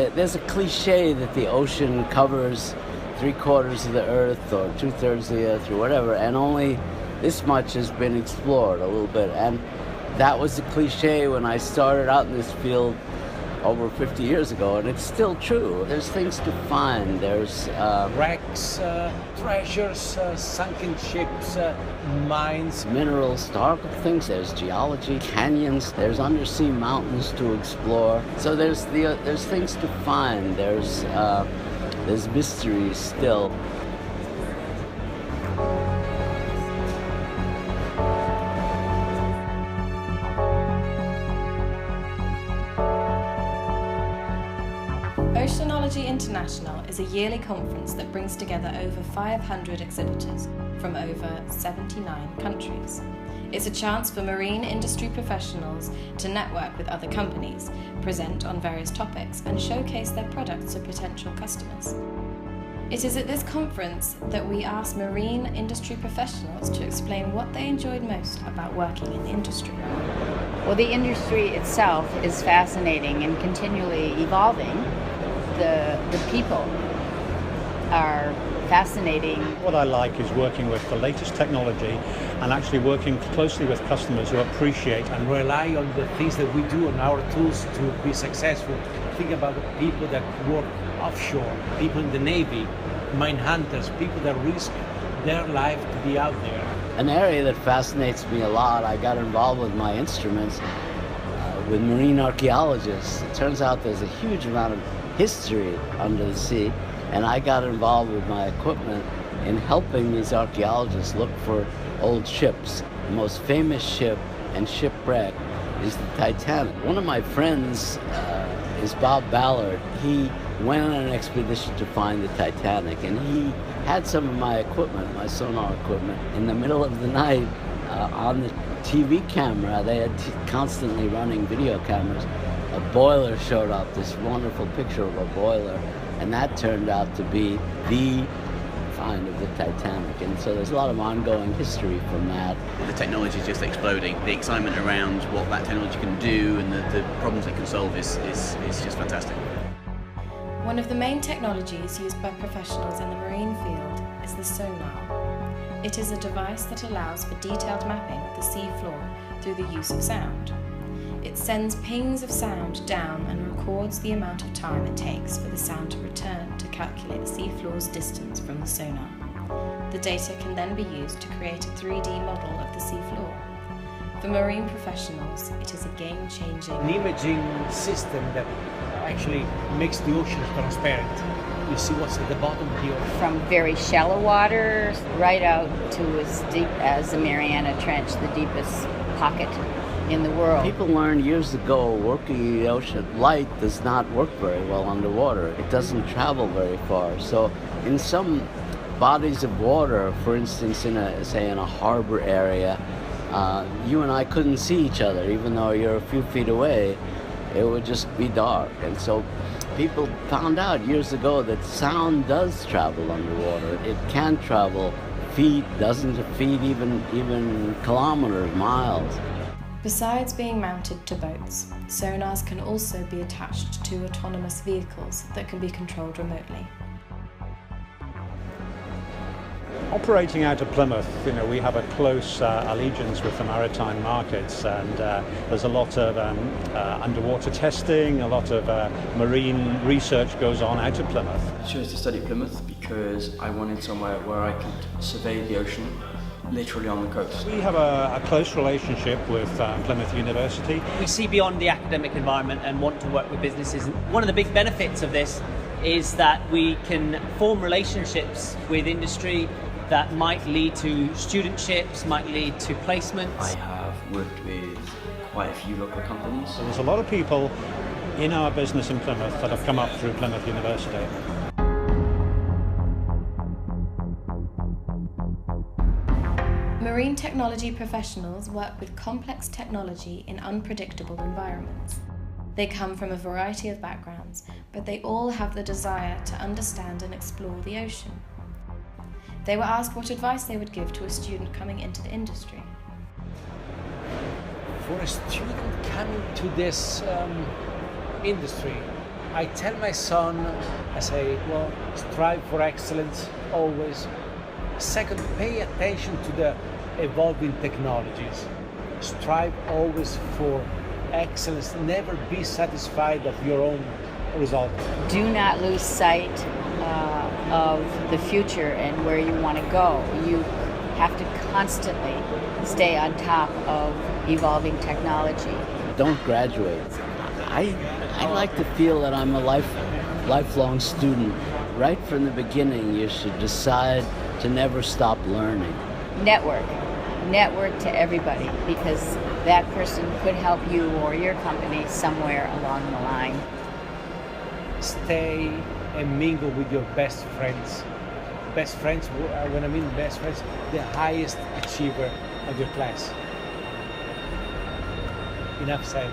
There's a cliche that the ocean covers 3/4 of the earth or 2/3 of the earth or whatever, and only this much has been explored a little bit. And that was a cliche when I started out in this field over 50 years ago, and it's still true. There's things to find. There's wrecks, treasures, sunken ships, mines, minerals, historical things. There's geology, canyons. There's undersea mountains to explore. So there's things to find. There's mysteries still. Oceanology International is a yearly conference that brings together over 500 exhibitors from over 79 countries. It's a chance for marine industry professionals to network with other companies, present on various topics, and showcase their products to potential customers. It is at this conference that we asked marine industry professionals to explain what they enjoyed most about working in the industry. Well, the industry itself is fascinating and continually evolving. The people are fascinating. What I like is working with the latest technology and actually working closely with customers who appreciate and rely on the things that we do on our tools to be successful. Think about the people that work offshore, people in the Navy, mine hunters, people that risk their life to be out there. An area that fascinates me a lot, I got involved with my instruments with marine archaeologists. It turns out there's a huge amount of history under the sea, and I got involved with my equipment in helping these archaeologists look for old ships. The most famous ship and shipwreck is the Titanic. One of my friends is Bob Ballard. He went on an expedition to find the Titanic, and he had some of my equipment, my sonar equipment. In the middle of the night, on the TV camera, they had constantly running video cameras, a boiler showed up, this wonderful picture of a boiler, and that turned out to be the find of the Titanic. And so there's a lot of ongoing history from that. The technology is just exploding. The excitement around what that technology can do and the problems it can solve is just fantastic. One of the main technologies used by professionals in the marine field is the sonar. It is a device that allows for detailed mapping of the sea floor through the use of sound. It sends pings of sound down and records the amount of time it takes for the sound to return to calculate the seafloor's distance from the sonar. The data can then be used to create a 3D model of the seafloor. For marine professionals, it is a game-changing an imaging system that actually makes the ocean transparent. You see what's at the bottom of the ocean. From very shallow water right out to as deep as the Mariana Trench, the deepest pocket in the world. People learned years ago working in the ocean, light does not work very well underwater. It doesn't travel very far. So in some bodies of water, for instance, in a harbor area, you and I couldn't see each other, even though you're a few feet away. It would just be dark. And so people found out years ago that sound does travel underwater. It can travel feet, dozens of feet, even kilometers, miles. Besides being mounted to boats, sonars can also be attached to autonomous vehicles that can be controlled remotely. Operating out of Plymouth, we have a close allegiance with the maritime markets, and there's a lot of underwater testing, a lot of marine research goes on out of Plymouth. I chose to study Plymouth because I wanted somewhere where I could survey the ocean literally on the coast. We have a close relationship with Plymouth University. We see beyond the academic environment and want to work with businesses. One of the big benefits of this is that we can form relationships with industry that might lead to studentships, might lead to placements. I have worked with quite a few local companies. So there's a lot of people in our business in Plymouth that have come up through Plymouth University. Marine technology professionals work with complex technology in unpredictable environments. They come from a variety of backgrounds, but they all have the desire to understand and explore the ocean. They were asked what advice they would give to a student coming into the industry. For a student coming to this industry, I tell my son, I say, well, strive for excellence always. Second, pay attention to the evolving technologies. Strive always for excellence. Never be satisfied of your own result. Do not lose sight of the future and where you want to go. You have to constantly stay on top of evolving technology. Don't graduate. I like to feel that I'm a lifelong student. Right from the beginning, you should decide to never stop learning. Network to everybody, because that person could help you or your company somewhere along the line. Stay and mingle with your best friends. Best friends, when I mean best friends, the highest achiever of your class. Enough said.